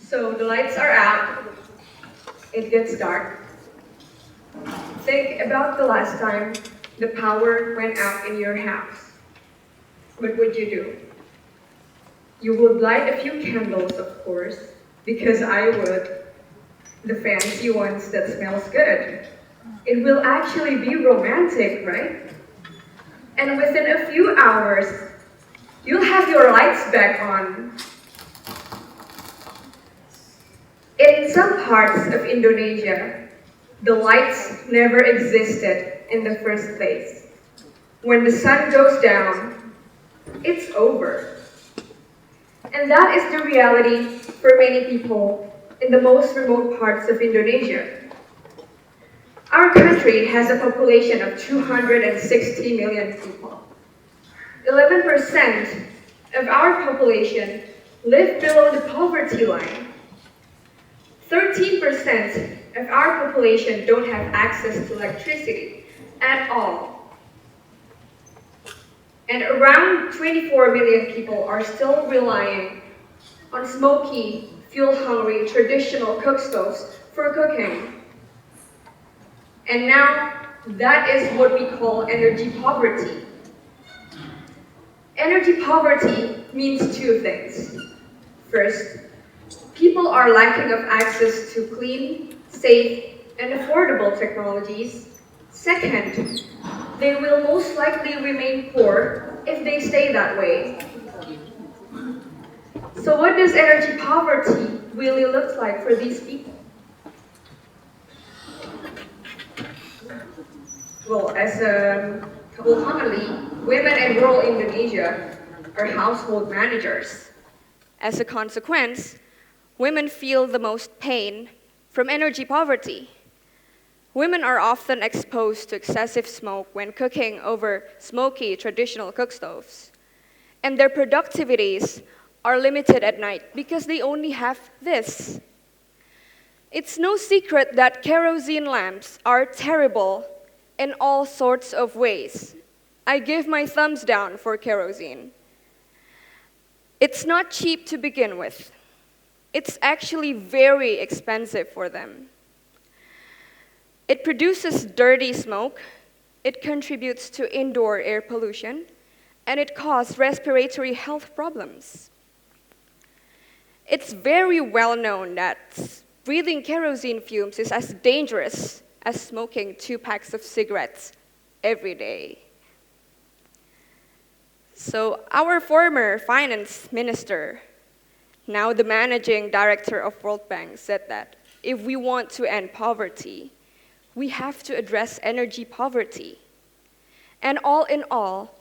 So the lights are out, it gets dark. Think about the last time the power went out in your house. What would you do? You would light a few candles, of course, because I would. The fancy ones that smells good. It will actually be romantic, right? And within a few hours, you'll have your lights back on. In some parts of Indonesia, the lights never existed in the first place. When the sun goes down, it's over. And that is the reality for many people in the most remote parts of Indonesia. Our country has a population of 260 million people. 11% of our population live below the poverty line. 13% of our population don't have access to electricity at all. And around 24 million people are still relying on smoky, fuel-hungry, traditional cook stoves for cooking. And now, that is what we call energy poverty. Energy poverty means two things. First, people are lacking of access to clean, safe, and affordable technologies. Second, they will most likely remain poor if they stay that way. So what does energy poverty really look like for these people? Well, commonly, women in rural Indonesia are household managers. As a consequence, women feel the most pain from energy poverty. Women are often exposed to excessive smoke when cooking over smoky traditional cook stoves. And their productivities are limited at night because they only have this. It's no secret that kerosene lamps are terrible in all sorts of ways. I give my thumbs down for kerosene. It's not cheap to begin with. It's actually very expensive for them. It produces dirty smoke, it contributes to indoor air pollution, and it causes respiratory health problems. It's very well known that breathing kerosene fumes is as dangerous as smoking 2 packs of cigarettes every day. So our former finance minister, now the managing director of World Bank, said that if we want to end poverty, we have to address energy poverty. And all in all,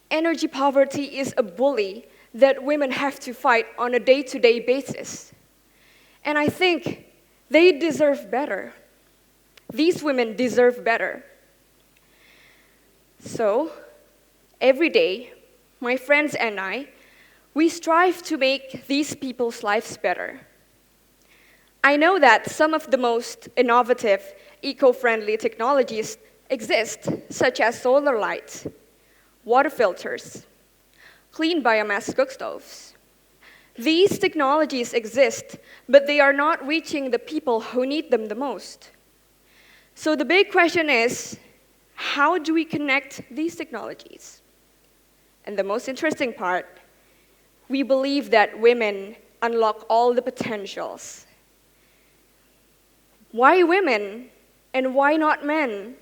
energy poverty is a bully that women have to fight on a day-to-day basis. And I think they deserve better. These women deserve better. So, every day, my friends and I, we strive to make these people's lives better. I know that some of the most innovative, eco-friendly technologies exist, such as solar lights, water filters, clean biomass cook stoves. These technologies exist, but they are not reaching the people who need them the most. So the big question is, how do we connect these technologies? And the most interesting part, we believe that women unlock all the potentials. Why women and why not men?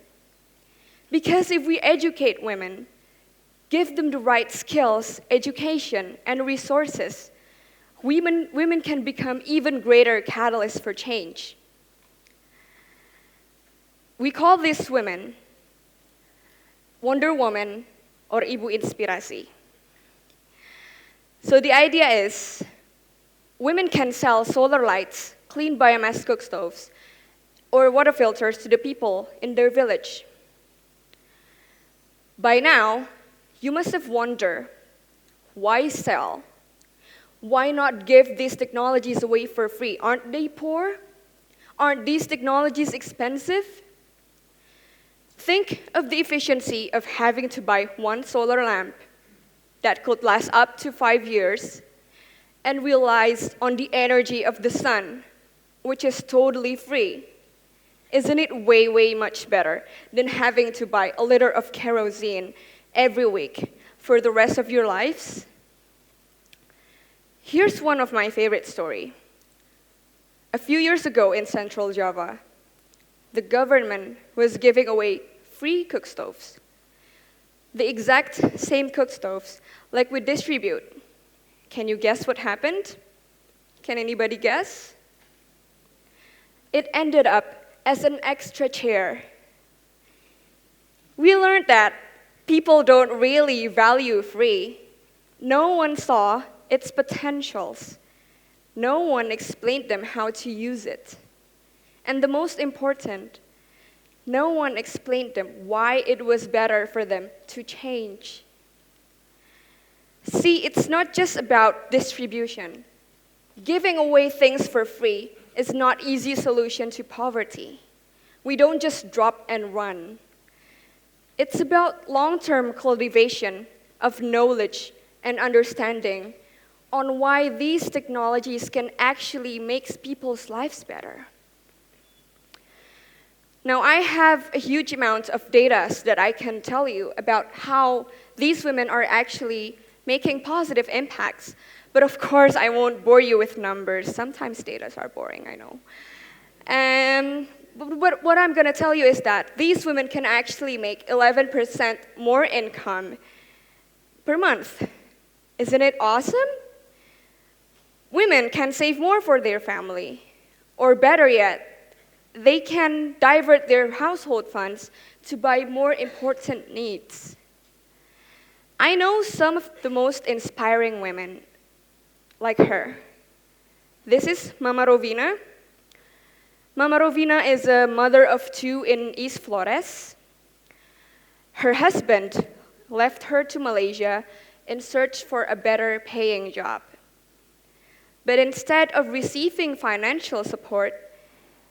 Because if we educate women, give them the right skills, education, and resources, women can become even greater catalysts for change. We call these women Wonder Woman or Ibu Inspirasi. So the idea is, women can sell solar lights, clean biomass cook stoves, or water filters to the people in their village. By now, you must have wondered, why sell? Why not give these technologies away for free? Aren't they poor? Aren't these technologies expensive? Think of the efficiency of having to buy one solar lamp that could last up to 5 years and relies on the energy of the sun, which is totally free. Isn't it way, way much better than having to buy a liter of kerosene every week for the rest of your lives? Here's one of my favorite stories. A few years ago in Central Java, the government was giving away free cook stoves. The exact same cook stoves like we distribute. Can you guess what happened? Can anybody guess? It ended up as an extra chair. We learned that people don't really value free. No one saw its potentials. No one explained them how to use it. And the most important, no one explained them why it was better for them to change. See, it's not just about distribution. Giving away things for free is not an easy solution to poverty. We don't just drop and run. It's about long-term cultivation of knowledge and understanding on why these technologies can actually make people's lives better. Now, I have a huge amount of data that I can tell you about how these women are actually making positive impacts. But of course, I won't bore you with numbers. Sometimes data are boring, I know. But what I'm going to tell you is that these women can actually make 11% more income per month. Isn't it awesome? Women can save more for their family. Or better yet, they can divert their household funds to buy more important needs. I know some of the most inspiring women like her. This is Mama Rovina. Mama Rovina is a mother of 2 in East Flores. Her husband left her to Malaysia in search for a better paying job. But instead of receiving financial support,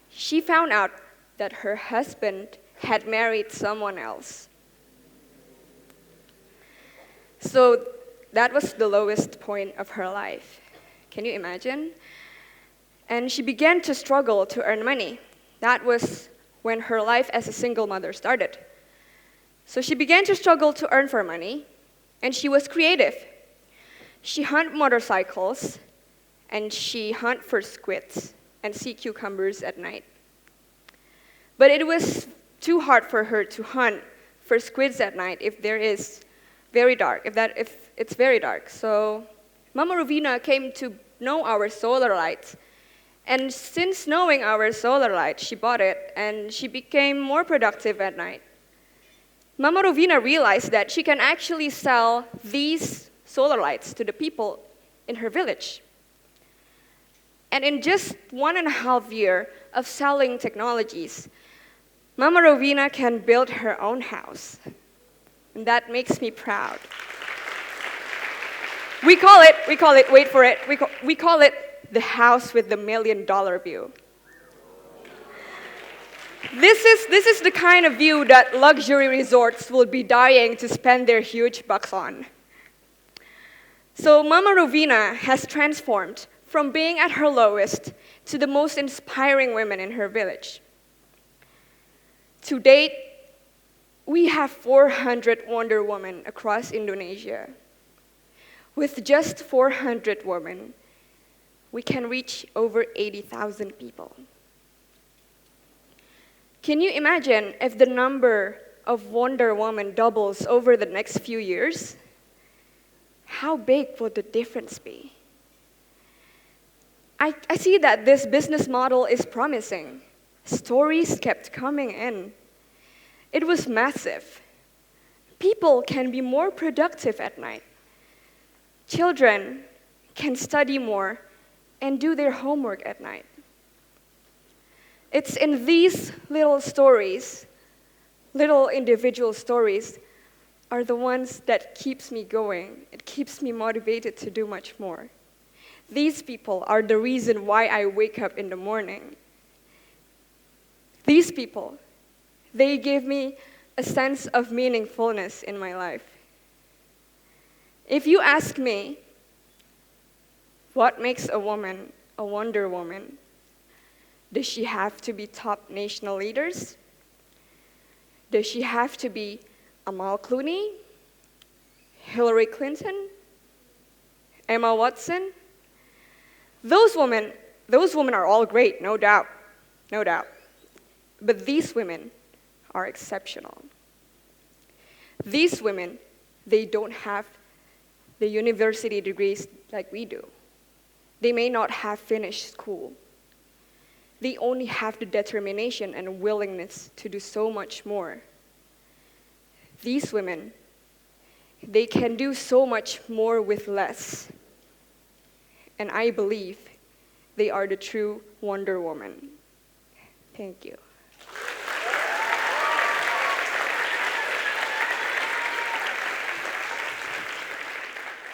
she found out that her husband had married someone else. So that was the lowest point of her life. Can you imagine? And she began to struggle to earn money. That was when her life as a single mother started. So she began to struggle to earn for money, and she was creative. She hunted motorcycles, and she hunted for squids and sea cucumbers at night. But it was too hard for her to hunt for squids at night if it's very dark. So Mama Rovina came to know our solar lights. And since knowing our solar light, she bought it, and she became more productive at night. Mama Rovina realized that she can actually sell these solar lights to the people in her village. And in just 1.5 years of selling technologies, Mama Rovina can build her own house. And that makes me proud. We call it, wait for it, we call it the house with the $1 million view. This is the kind of view that luxury resorts will be dying to spend their huge bucks on. So Mama Rovina has transformed from being at her lowest to the most inspiring women in her village. To date, we have 400 Wonder Women across Indonesia. With just 400 women, we can reach over 80,000 people. Can you imagine if the number of Wonder Women doubles over the next few years? How big will the difference be? I see that this business model is promising. Stories kept coming in. It was massive. People can be more productive at night. Children can study more and do their homework at night. It's in these little stories, little individual stories, are the ones that keeps me going. It keeps me motivated to do much more. These people are the reason why I wake up in the morning. These people, they give me a sense of meaningfulness in my life. If you ask me, What makes a woman a Wonder Woman? Does she have to be top national leaders? Does she have to be Amal Clooney, Hillary Clinton, Emma Watson? Those women are all great, no doubt, no doubt. But these women are exceptional. These women, they don't have the university degrees like we do. They may not have finished school. They only have the determination and willingness to do so much more. These women, they can do so much more with less. And I believe they are the true Wonder Woman. Thank you.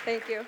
Thank you.